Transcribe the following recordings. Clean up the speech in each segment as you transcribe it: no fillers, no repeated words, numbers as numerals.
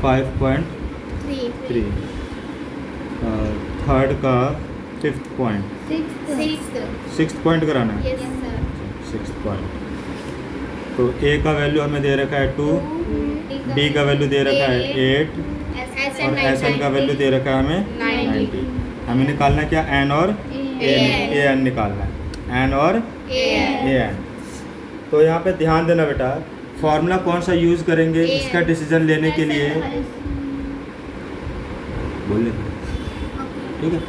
5.3, third का 5th point, 6th point कराना है। 6th पॉइंट, तो ए का वैल्यू हमें दे रखा है 2, डी का वैल्यू दे रखा है 8 और एस एन का वैल्यू दे रखा है हमें 90। हमें निकालना है क्या, एन और ए एन निकालना है, एन और ए एन। तो यहाँ पे ध्यान देना बेटा, फॉर्मूला कौन सा यूज़ करेंगे इसका डिसीजन लेने के लिए, बोल ठीक है,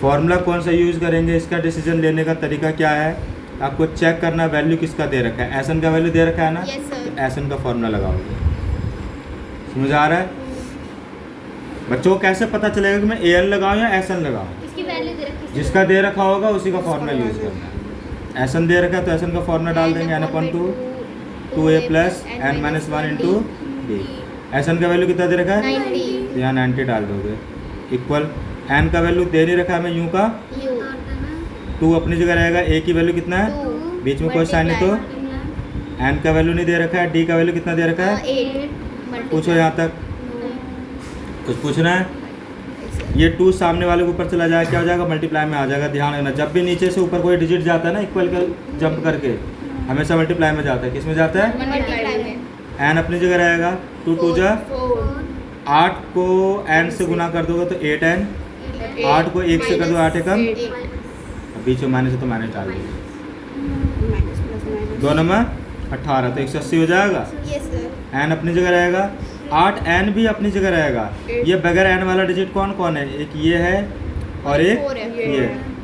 फॉर्मूला कौन सा यूज़ करेंगे इसका डिसीजन लेने का तरीका क्या है, आपको चेक करना वैल्यू किसका दे रखा है, एस एन का वैल्यू दे रखा है ना, तो एस एन का फॉर्मूला लगाओगे। समझ आ रहा है बच्चों? कैसे पता चलेगा कि मैं ए एन लगाऊँ या एस एन लगाऊँ? जिसका दे रखा होगा उसी का फॉर्मूला यूज़ करना है। एस एन दे रखा है तो एस एन का फॉर्मूला डाल देंगे, n upon 2a plus N minus 1 into d. S n का वैल्यू कितना दे रखा है, तो यहाँ 90 डाल दोगे, इक्वल एन का वैल्यू दे नहीं रखा है हमें यूँ का, 2 अपनी जगह रहेगा, ए की वैल्यू कितना है, बीच में कोई साइन है तो एन का वैल्यू नहीं दे रखा है, डी का वैल्यू कितना दे रखा है, पूछो यहाँ तक कुछ पूछना है। ये 2 सामने वाले के ऊपर चला जाएगा, क्या हो जाएगा, मल्टीप्लाई में आ जाएगा। ध्यान रखना, जब भी नीचे से ऊपर कोई डिजिट जाता है ना इक्वल का जंप करके, हमेशा मल्टीप्लाई में जाता है। किस में जाता है, मल्टीप्लाई में। एन अपनी जगह रहेगा, 2 2 जा 8 को एन से गुना कर दोगे तो 8n, 8 को 1 से कर दो 8 एकम, बीच में माइनस है तो माइनस डाल दीजिए, 2 नंबर 18 तो 180 हो जाएगा। एन अपनी जगह रहेगा, 8n भी अपनी जगह रहेगा। ये बगैर एन वाला डिजिट कौन कौन है, एक ये है और एक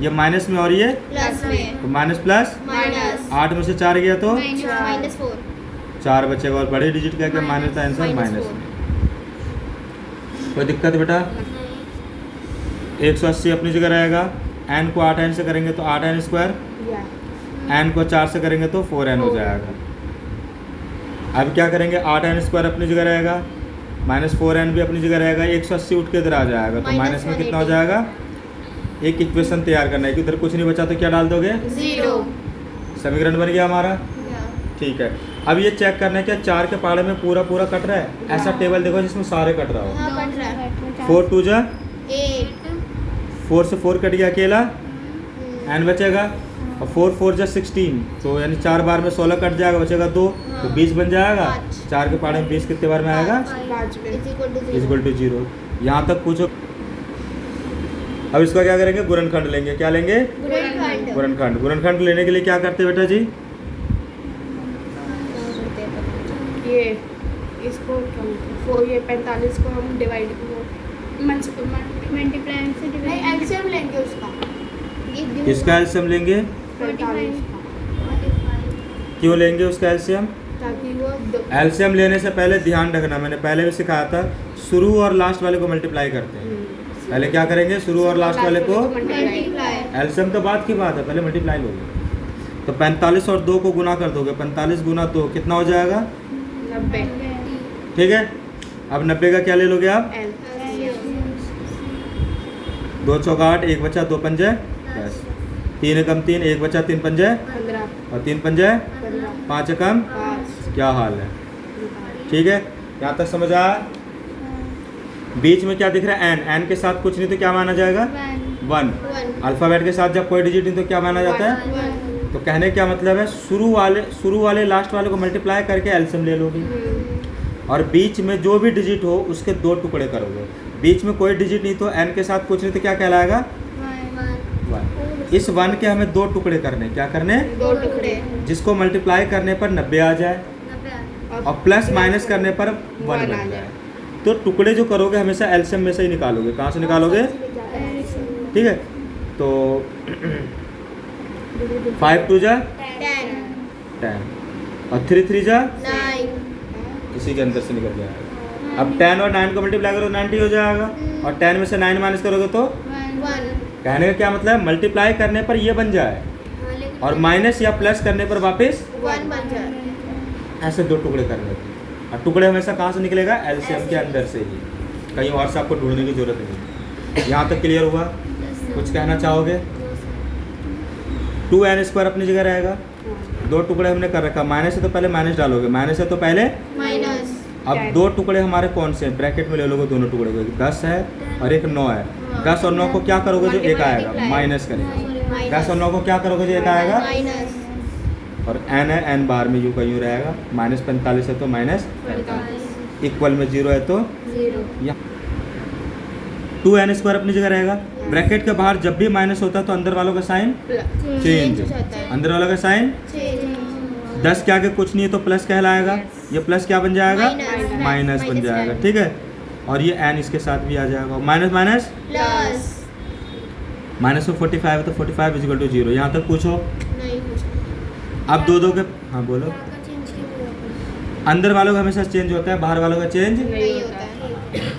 ये माइनस में और ये प्लस में, तो माइनस प्लस, 8 में से 4 गया तो -4, 4 बचेगा और बड़े डिजिट का क्या माइनस था, आंसर माइनस में। कोई दिक्कत बेटा? 180 अपनी जगह रहेगा, एन को 8n से करेंगे तो 8n स्क्वायर, एन को 4 से करेंगे तो 4n हो जाएगा। अब क्या करेंगे, 8n स्क्वायर अपनी जगह रहेगा, -4n भी अपनी जगह रहेगा, 180 उठ के इधर आ जाएगा तो माइनस में कितना हो जाएगा। एक इक्वेशन तैयार करना है कि उधर कुछ नहीं बचा तो क्या डाल दोगे, 0। समीकरण बन गया हमारा, ठीक है। अब ये चेक करना है क्या 4 के पहाड़े में पूरा पूरा कट रहा है, ऐसा टेबल देखो जिसमें सारे कट रहा हो। 4 2 जा 8, 4 से 4 कट गया अकेला, एन बचेगा, और 4 4 जा 16, तो यानी 4 बार में 16 कट जाएगा, बचेगा 2 तो 20 बन जाएगा। 4 के पहाड़े में 20 कितने बार में आएगा, इक्वल टू 0। यहाँ तक पूछो। अब इसका क्या करेंगे, गुणनखंड लेंगे। क्या लेंगे, गुणनखंड। गुणनखंड लेने के लिए क्या करते हैं बेटा जी, ये इसको ये 45 को हम डिवाइड मल्टीप्लाई से डिवाइड, एलसीएम लेंगे उसका, इसका एलसीएम लेंगे, 45 क्यों लेंगे उसका एलसीएम, ताकि वो एलसीएम लेने से पहले ध्यान रखना, मैंने पहले भी सिखाया था, शुरू और लास्ट वाले को मल्टीप्लाई करते हैं। पहले क्या करेंगे, शुरू और लास्ट वाले को एलसीएम तो बाद की बात है, पहले मल्टीप्लाई लोगे। तो 45 और 2 को गुना कर दोगे, 45 गुना 2 कितना हो जाएगा, 90। ठीक है। अब 90 का क्या ले लोगे आप, 2 चौका 8, 1 बचा 2 पंजे 10, 3 एकम 3, 1 बचा 3 पंजे 15, और 3 पंजे 15, 5 एकम। 5, क्या हाल है, ठीक है, यहाँ तक समझ आया। बीच में क्या दिख रहा है, एन, एन के साथ कुछ नहीं तो क्या माना जाएगा, 1। अल्फ़ाबेट के साथ जब कोई डिजिट नहीं तो क्या माना जाता है, तो कहने क्या मतलब है, शुरू वाले लास्ट वाले को मल्टीप्लाई करके एलसीएम ले लोगे, और बीच में जो भी डिजिट हो उसके 2 टुकड़े करोगे। बीच में कोई डिजिट नहीं तो एन के साथ कुछ नहीं तो क्या कहलाएगा, 1। इस 1 के हमें 2 टुकड़े करने, क्या करने, 2 टुकड़े, जिसको मल्टीप्लाई करने पर 90 आ जाए और प्लस माइनस करने पर 1 बन जाए। तो टुकड़े जो करोगे हमेशा एलसीएम में से ही निकालोगे। कहाँ से निकालोगे, ठीक है। तो 5 2 जा 10 और 3 3 जा 9, इसी के अंदर से निकल जाएगा। अब 10 और 9 को मल्टीप्लाई करो 90 हो जाएगा, और 10 में से 9 माइनस करोगे तो 1। कहने का क्या मतलब है, मल्टीप्लाई करने पर ये बन जाए और माइनस या प्लस करने पर वापस 1 बन जाए। ऐसे 2 टुकड़े करने थे। और टुकड़े हमेशा कहाँ से निकलेगा, एलसीएम के अंदर से ही, कहीं और से आपको ढूंढने की जरूरत नहीं। यहाँ तक क्लियर हुआ, कुछ कहना चाहोगे। 2n स्क्वायर अपनी जगह रहेगा, 2 टुकड़े हमने कर रखा, माइनस है तो पहले माइनस डालोगे, माइनस है तो पहले माइनस, अब 2 टुकड़े हमारे कौन से हैं, ब्रैकेट में ले लोगे दोनों टुकड़े को, 10 है और एक 9 है। 10 और 9 को क्या करोगे जो एक आएगा, माइनस करेंगे। 10 और 9 को क्या करोगे जो एक आएगा, माइनस। और n है, n बार में यूँ का यूँ रहेगा, -45 है तो -45, इक्वल में 0 है तो 0। 2n² अपनी जगह रहेगा। ब्रैकेट के बाहर जब भी माइनस होता है तो अंदर वालों का साइन चेंज, हो जाता है। अंदर वालों का साइन। 10 के आगे कुछ नहीं है तो प्लस कहलाएगा, ये प्लस क्या बन जाएगा, माइनस। माइनस बन माइनस जाएगा, है। ठीक है। और ये n इसके साथ भी आ जाएगा, माइनस माइनस प्लस। माइनस में 45 है तो 45 इक्वल टू 0। यहाँ तक पूछो। नहीं पूछा। अब दो के, हाँ बोलो। अंदर वालों का हमेशा चेंज होता है, बाहर वालों का चेंज। नहीं होता है।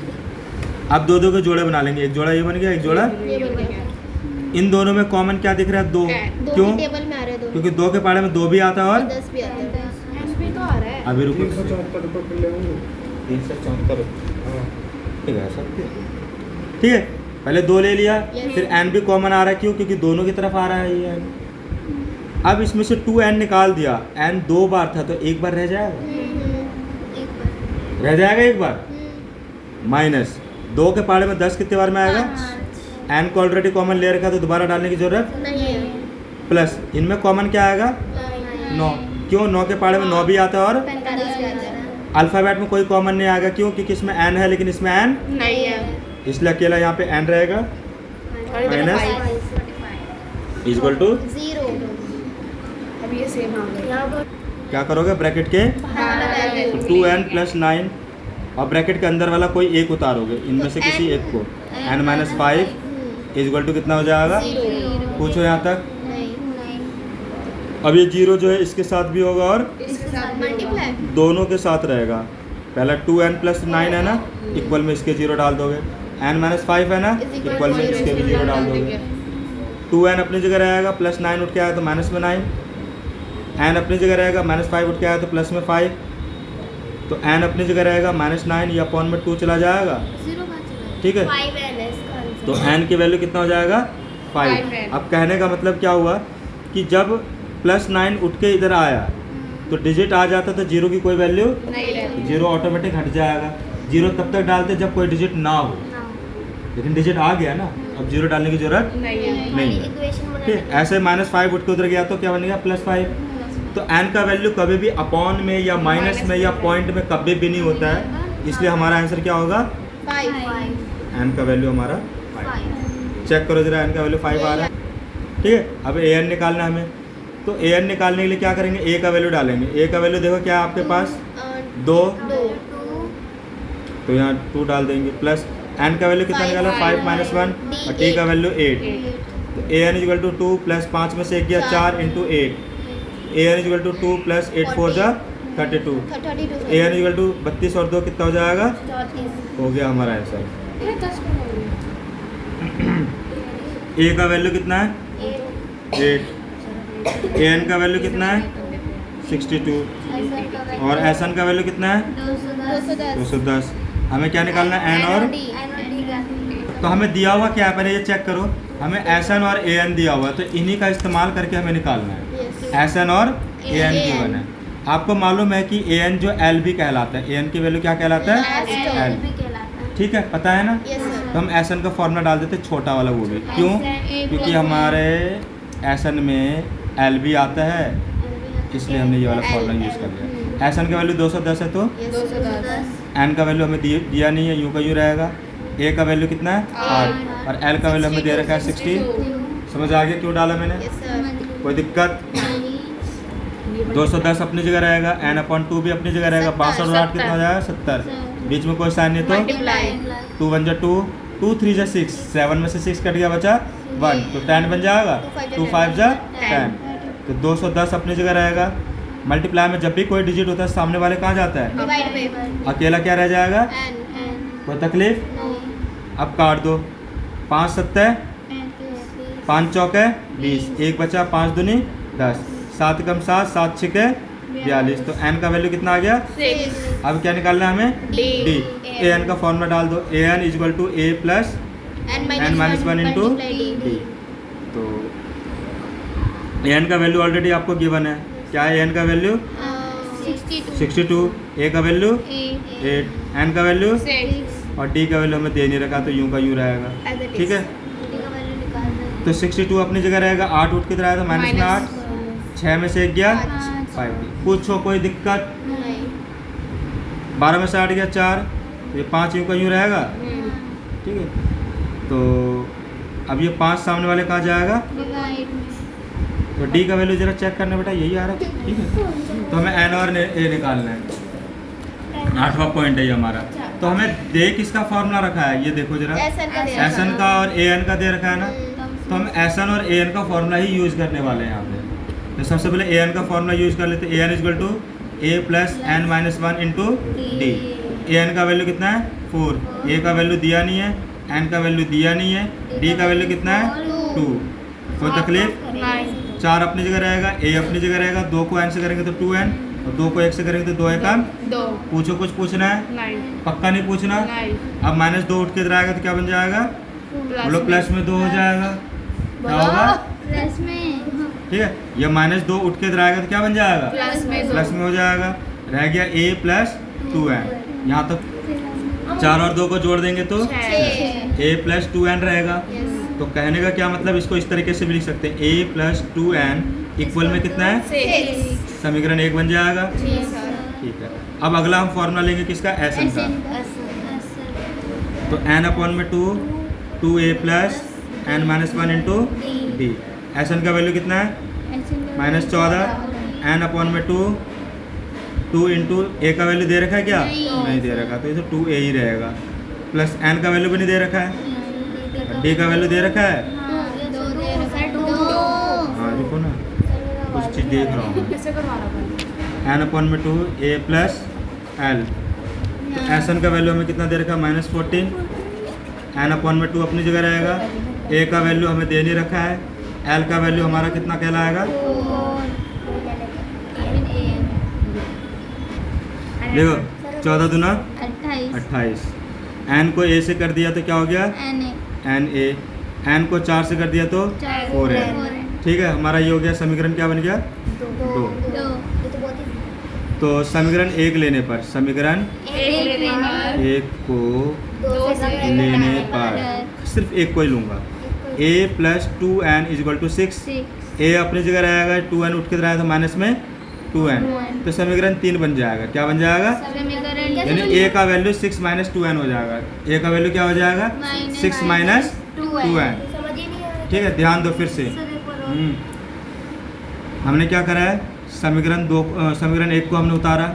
अब दो के जोड़े बना लेंगे, एक जोड़ा ये बन गया, एक जोड़ा। ये बन गया। इन दोनों में कॉमन क्या दिख रहा है, 2। दो क्यों, की टेबल में आ रहे हैं 2। क्योंकि 2 के पाड़े में 2 भी आता है और 10 भी आता है। भी तो आ रहा है। अभी रुको, 374 374, ठीक है सब ठीक है। पहले 2 ले लिया, Yes. फिर n भी कॉमन आ रहा है, क्यों, क्योंकि दोनों की तरफ आ रहा है ये n। अब इसमें से 2n निकाल दिया, n 2 बार था तो एक बार रह जाएगा, रह जाएगा एक बार। माइनस 2 के पाड़े में 10 कितने बार में आएगा, n को ऑलरेडी कॉमन ले रखा तो दोबारा डालने की जरूरत। नहीं है। प्लस इनमें कॉमन क्या आएगा, 9। क्यों, 9 के पाड़े में 9 भी आता है और 45 भी आता है। अल्फ़ाबेट में कोई कॉमन नहीं आएगा, क्यों, क्योंकि इसमें n है लेकिन इसमें n, नहीं है। इसलिए अकेला यहाँ पे n रहेगा। और इधर माइनस 5। Equal to 0। अब ये सेम आ गया। क्या करोगे, ब्रैकेट के तो 2n प्लस 9 और ब्रैकेट के अंदर वाला कोई एक उतारोगे, इनमें से किसी एक को, n माइनस 5 इक्वल टू कितना हो जाएगा, पूछो यहाँ तक। अब ये 0 जो है इसके साथ भी होगा और इसके साथ मल्टीप्लाई। दोनों के साथ रहेगा। पहला 2n प्लस 9 है ना, इक्वल में इसके 0 डाल दोगे। n माइनस 5 है ना, इक्वल में इसके भी 0 डाल दोगे। 2n अपनी जगह रहेगा, प्लस 9 उठ के आया तो माइनस में 9, n अपनी जगह रहेगा, माइनस 5 उठ के आया तो प्लस में 5, तो n अपनी जगह रहेगा, -9 ये अपॉन में 2 चला जाएगा, ठीक है। तो n की वैल्यू कितना हो जाएगा, 5। अब कहने का मतलब क्या हुआ कि जब प्लस 9 उठ के इधर आया तो डिजिट आ जाता तो 0 की कोई वैल्यू, नहीं रहती। 0 ऑटोमेटिक हट जाएगा। 0 तब तक डालते जब कोई डिजिट ना हो, लेकिन डिजिट आ गया ना, अब 0 डालने की जरूरत नहीं है। नहीं है। ठीक है, ऐसे -5 उठ के उधर गया तो क्या बनेगा, +5। तो n का वैल्यू कभी भी अपॉन में या माइनस में या पॉइंट में कभी भी नहीं होता है, इसलिए हमारा आंसर क्या होगा, 5। n का वैल्यू हमारा 5। चेक करो जरा, n का वैल्यू 5 आ रहा है, ठीक है। अब an निकालना है हमें, तो an निकालने के लिए क्या करेंगे, a का वैल्यू डालेंगे। a का वैल्यू देखो क्या है आपके पास, 2, 2। तो यहाँ 2 डाल देंगे, प्लस n का वैल्यू कितना निकाला, 5 माइनस 1, और t का वैल्यू 8। तो an इक्वल टू 2 प्लस 5 में से 1 गया 4 into 8, an equal to 2 plus 8 4 जा 32, 32। an इक्वल टू 32 और 2 कितना हो जाएगा, हो गया हमारा आंसर। ये 10 को हो गया। a का वैल्यू कितना है, 8, an का वैल्यू कितना है, 62, और sn का वैल्यू कितना है, 210। हमें क्या निकालना है, n और, तो हमें दिया हुआ क्या है, पहले ये चेक करो, हमें SN और AN दिया हुआ है, तो इन्हीं का इस्तेमाल करके हमें निकालना है। SN और AN गिवन है। आपको मालूम है कि AN जो LB कहलाता है, AN की वैल्यू क्या कहलाता है, L, ठीक है, पता है ना। तो हम SN का फॉर्मूला डाल देते छोटा वाला, वो भी क्यों, क्योंकि हमारे SN में LB आता है, इसलिए हमने ये वाला फॉर्मूला यूज़ कर लिया। SN का वैल्यू 210 है तो 210। n का वैल्यू हमें दिया नहीं है, यूँ का यूँ रहेगा। a का वैल्यू कितना है, 8, और l का वैल्यू हमें दे रखा है 60। समझ आ गया क्यों डाला मैंने, कोई दिक्कत। 210 अपनी जगह रहेगा, n/2 भी अपनी जगह रहेगा, 62 और 8 कितना हो जाएगा, 70। बीच में कोई साइन नहीं तो मल्टीप्लाई। 2 1 2, 2 3 6, 7 में से 6 कट गया, बचा 1, तो 10 बन जाएगा, 2 5 10। तो 210 अपनी जगह रहेगा। मल्टीप्लाई में जब भी कोई डिजिट होता है सामने वाले कहाँ जाता है, डिवाइड में अकेला क्या रह जाएगा, कोई तकलीफ। अब काट दो, 5 7 5 चौके 20, 1 बचा, 5 दूनी 10, 7 कम 7, 7 6 42। तो n का वैल्यू कितना आ गया, 6। अब क्या निकालना है हमें, D। an का फॉर्मूला डाल दो, an equal to a plus n-1 into d। तो an का वैल्यू ऑलरेडी आपको गिवन है, क्या है an का वैल्यू, 62, ए का वैल्यू 8, 8, एन का वैल्यू 6 और डी का वैल्यू हमें दे नहीं रखा तो यूं का यूं रहेगा। As it is. ठीक है, तो 62 अपनी जगह रहेगा, 8 उठ किधर आया था माइनस में 8, 6 में से 1 गया 5। पूछो कोई दिक्कत? 12 में से 8 गया 4, तो ये 5 यूं का यूं रहेगा। ठीक है, तो अब ये 5 सामने वाले कहाँ जाएगा? तो डी का वैल्यू जरा चेक करना बेटा, यही आ रहा है। ठीक है, तो हमें एन और ए निकालना है। 8वां पॉइंट है ये हमारा। तो हमें दे किसका फॉर्मूला रखा है, ये देखो जरा, एस एन का और ए एन का दे रखा है ना। तो हम एस एन और ए एन का फॉर्मूला ही यूज़ करने वाले हैं यहाँ पे। तो सबसे पहले ए एन का फॉर्मूला यूज़ कर लेते हैं। A N equal to A plus N minus 1 into D. A N का वैल्यू कितना है 4, ए का वैल्यू दिया नहीं है, एन का वैल्यू दिया नहीं है, डी का वैल्यू कितना है 2। कोई तकलीफ? 4 अपनी जगह रहेगा, ए अपनी जगह रहेगा, 2 को एन से करेंगे तो 2n और 2 को 1 से करेंगे तो 2 एकम 2 पूछो कुछ पूछना है? नहीं पक्का नहीं पूछना। नहीं अब माइनस 2 उठ के इधर आएगा तो क्या बन जाएगा? बोलो प्लस में 2 हो जाएगा। क्या होगा? प्लस में ठीक है, ये माइनस 2 उठ के इधर आएगा तो क्या बन जाएगा? प्लस में प्लस में हो जाएगा। रह गया a प्लस 2n। यहाँ तक 4 और 2 को जोड़ देंगे तो 6 a प्लस 2n रहेगा। तो कहने का क्या मतलब, इसको इस तरीके से भी लिख सकते हैं, a प्लस 2n इक्वल में कितना है? 6 समीकरण 1 बन जाएगा। ठीक है, अब अगला हम फॉर्मूला लेंगे किसका? एस एन का। तो n अपॉन में 2, 2a plus n minus 1 into d. S n का वैल्यू कितना है? माइनस 14, n अपॉन में 2, 2 इंटू ए का वैल्यू दे रखा है क्या? नहीं दे रखा, तो ये तो 2a ही रहेगा। प्लस n का वैल्यू भी नहीं दे रखा है, डी का वैल्यू दे रखा है। हाँ रुको ना, कुछ चीज़ देख रहा हूँ। कैसे करवा रहा एन अपॉन में 2 ए प्लस एल। तो एस एन का वैल्यू हमें कितना दे रखा है? माइनस 14। एन अपॉन में 2 अपनी जगह रहेगा, ए का वैल्यू हमें दे नहीं रखा है, एल का वैल्यू हमारा कितना कहलाएगा? देखो 14 दूना 28। एन को ए से कर दिया तो क्या हो गया? N A. एन को 4 से कर दिया तो 4n। ठीक है, हमारा ये हो गया समीकरण क्या बन गया? 2। तो समीकरण 1 लेने पर, समीकरण 1 को लेने पर सिर्फ 1 को ही लूँगा। a plus 2n equal to 6। a अपनी जगह रहेगा, 2n उठ के रहेगा तो माइनस में 2n, तो समीकरण 3 बन जाएगा। क्या बन जाएगा? यानी a का वैल्यू 6 माइनस 2n हो जाएगा। a का वैल्यू क्या हो जाएगा? 6 माइनस 2n। ठीक है, ध्यान दो फिर से। हमने क्या करा है? समीकरण 1 को हमने उतारा,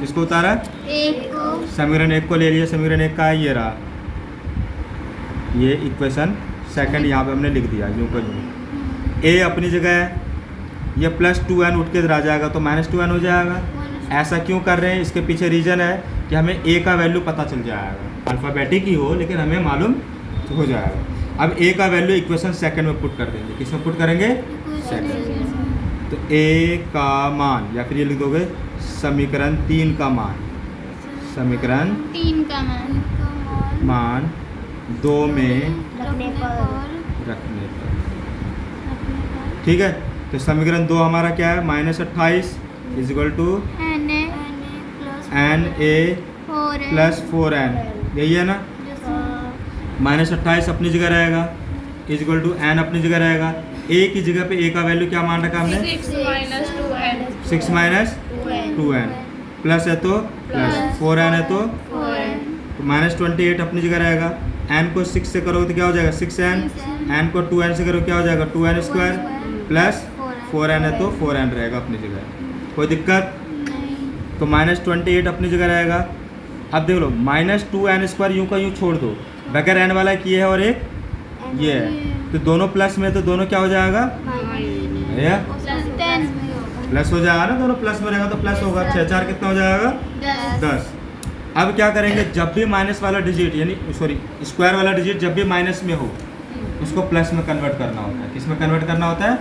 इसको उतारा, समीकरण 1 को ले लिया। समीकरण 1 का है ये रहा, ये इक्वेशन सेकंड यहाँ पे हमने लिख दिया यूँ को यूँ। a अपनी जगह है, ये प्लस 2n उठ के इधर आ जाएगा तो माइनस 2n हो जाएगा। ऐसा क्यों कर रहे हैं? इसके पीछे रीज़न है कि हमें a का वैल्यू पता चल जाएगा, अल्फ़ाबेटिक ही हो लेकिन हमें मालूम हो जाएगा। अब a का वैल्यू इक्वेशन सेकंड में पुट कर देंगे। किस में पुट करेंगे? सेकंड। तो a का मान, या फिर ये लिख दोगे समीकरण 3 का मान, समीकरण 3 का मान 2 में रखने रखने पर। ठीक है, तो समीकरण 2 हमारा क्या है? Minus 28 equal to n a plus 4n। यही है ना? माइनस 28 अपनी जगह रहेगा, इजल टू एन अपनी जगह रहेगा। a की जगह पे a का वैल्यू क्या मान रखा हमने? 6 माइनस 2n। प्लस है तो प्लस, 4n है तो माइनस 28 अपनी जगह रहेगा। n को 6 से करोगे तो क्या हो जाएगा? 6n। n को 2n से करोगे क्या हो जाएगा? 2n स्क्वायर प्लस 4n है तो 4n रहेगा अपनी जगह। कोई दिक्कत? तो माइनस 28 अपनी जगह रहेगा। अब देख लो, माइनस 2n स्क्वायर यूँ का यूँ छोड़ दो, बगैर n वाला एक ये है और एक ये है, तो दोनों प्लस में, तो दोनों क्या हो जाएगा? भैया प्लस हो जाएगा ना, दोनों प्लस में रहेगा तो प्लस होगा। 6 4 कितना हो जाएगा? 10। अब क्या करेंगे? जब भी माइनस वाला डिजिट, यानी सॉरी स्क्वायर वाला डिजिट जब भी माइनस में हो उसको प्लस में कन्वर्ट करना होता है। किस में कन्वर्ट करना होता है?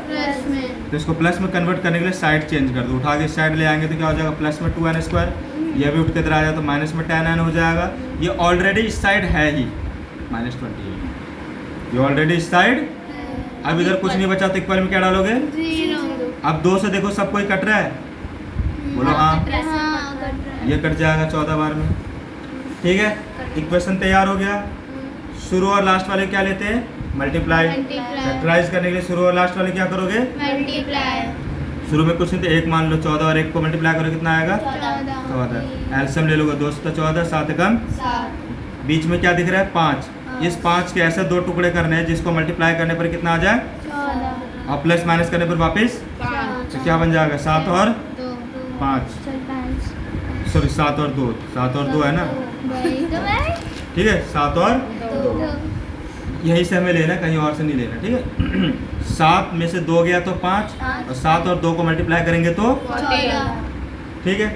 तो इसको प्लस में कन्वर्ट करने के लिए साइड चेंज कर दो, उठा के इस साइड ले आएंगे तो क्या हो जाएगा? प्लस में 2n स्क्वायर। यह भी उठ के इधर आ जाए तो माइनस में 10n हो जाएगा। ये ऑलरेडी इस साइड है ही माइनस 28, ये ऑलरेडी इस साइड। अब इधर कुछ नहीं बचा तो इक्वल में क्या डालोगे? अब 2 से देखो सब कोई कट रहा है, बोलो हाँ। हाँ, कट रहा है। ये कट जाएगा 14 बार में। ठीक है, इक्वेशन तैयार हो गया। शुरू और लास्ट वाले क्या लेते हैं? मल्टीप्लाई। Multiply। फैक्टराइज करने के लिए शुरू और लास्ट वाले क्या करोगे? मल्टीप्लाई। शुरू में कुछ नहीं तो 1 मान लो, 14 और 1 को मल्टीप्लाई करो कितना आएगा? 14। एल्सियम ले लोगे 2 से 14, 7 कम, बीच में क्या दिख रहा है? 5। इस 5 के ऐसे 2 टुकड़े करने हैं जिसको मल्टीप्लाई करने पर कितना आ जाए 14। और प्लस माइनस करने पर वापस तो क्या बन जाएगा? 7 और 5, चल 5। सॉरी 7 और 2, 7 और 2 है ना, वही तो मैं ठीक है, 7 और 2 दो। यहीं से हमें लेना, कहीं और से नहीं लेना, ठीक है। 7 में से 2 गया तो 5 और 7 और 2 को मल्टीप्लाई करेंगे तो 14। ठीक है।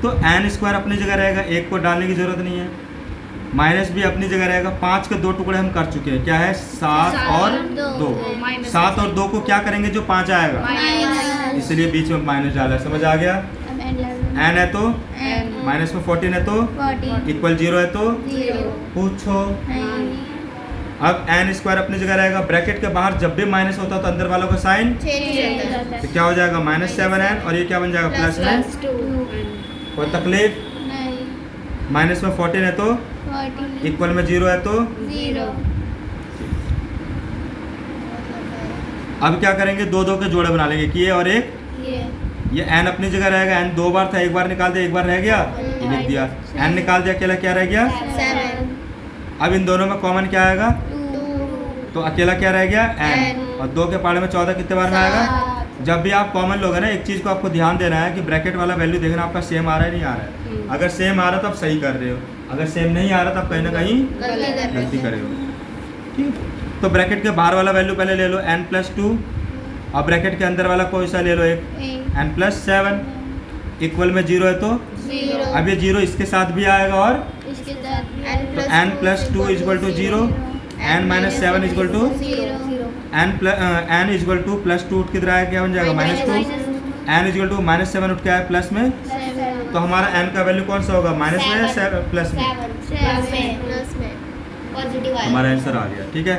तो n स्क्वायर अपनी जगह रहेगा, 1 को डालने की जरूरत नहीं है। माइनस भी अपनी जगह रहेगा। 5 के 2 टुकड़े हम कर चुके हैं, क्या है? 7 और 2। 7 और 2 को क्या करेंगे? जो 5 आएगा, माइनस। इसलिए बीच में माइनस डाला। समझ आ गया? n है तो माइनस में 14 है तो 40। इक्वल 0 है तो 0। पूछो। अब n स्क्वायर अपनी जगह रहेगा। ब्रैकेट के बाहर जब भी माइनस होता है तो अंदर वालों का साइन तो क्या हो जाएगा? -7n और ये क्या बन जाएगा? प्लस में। कोई तकलीफ? माइनस में 14 है तो 40। इक्वल में 0 है तो 0। अब क्या करेंगे? 2 के जोड़े बना लेंगे, किए और एक। ये n अपनी जगह रहेगा। n 2 बार था, एक बार निकाल दिया, एक बार रह गया, ये लिख दिया। n निकाल दिया, अकेला क्या रह गया? 7। अब इन दोनों में कॉमन क्या आएगा? 2। तो अकेला क्या रह गया? n। और 2 के पाड़े में 14 कितने बार में आएगा? 7। जब भी आप कॉमन लोगे ना, एक चीज़ को आपको ध्यान देना है कि ब्रैकेट वाला वैल्यू देखना आपका सेम आ रहा है नहीं आ रहा है। अगर सेम आ रहा तो आप सही कर रहे हो, अगर सेम नहीं आ रहा तो आप कहीं ना कहीं गलती कर रहे हो। ठीक, तो ब्रैकेट के बाहर वाला वैल्यू पहले ले लो n+2 और ब्रैकेट के अंदर वाला कोई सा ले लो एक n+7 इक्वल में 0 है तो 0। अब ये 0 इसके साथ भी आएगा और इसके साथ तो n+2 equal to 0, n-7 equal to n equal to +2 उठ किधर आएगा? क्या बन जाएगा? -2। n इक्वल टू -7 उठ के आया प्लस में, तो हमारा n का वैल्यू कौन सा होगा? माइनस में या प्लस में? हमारा आंसर आ गया। ठीक है,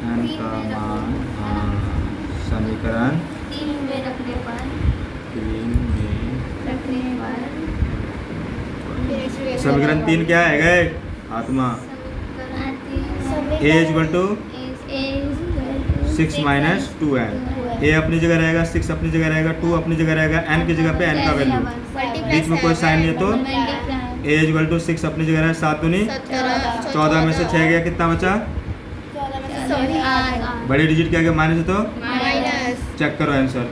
n का मान समीकरण 3 में रखने पर 3 में समीकरण 3 क्या है गए? आत्मा a equal to 6 minus 2n। a अपनी जगह रहेगा, 6 अपनी जगह रहेगा, 2 अपनी जगह रहेगा, n की जगह पे n का वैल्यू, बीच में कोई साइन नहीं है तो a इक्वल टू 6 अपनी जगह रहेगा, 7 दूनी 14 में से 6 गया, कितना बचा? बड़ी डिजिट क्या गया? माइनस है तो चेक करो आंसर।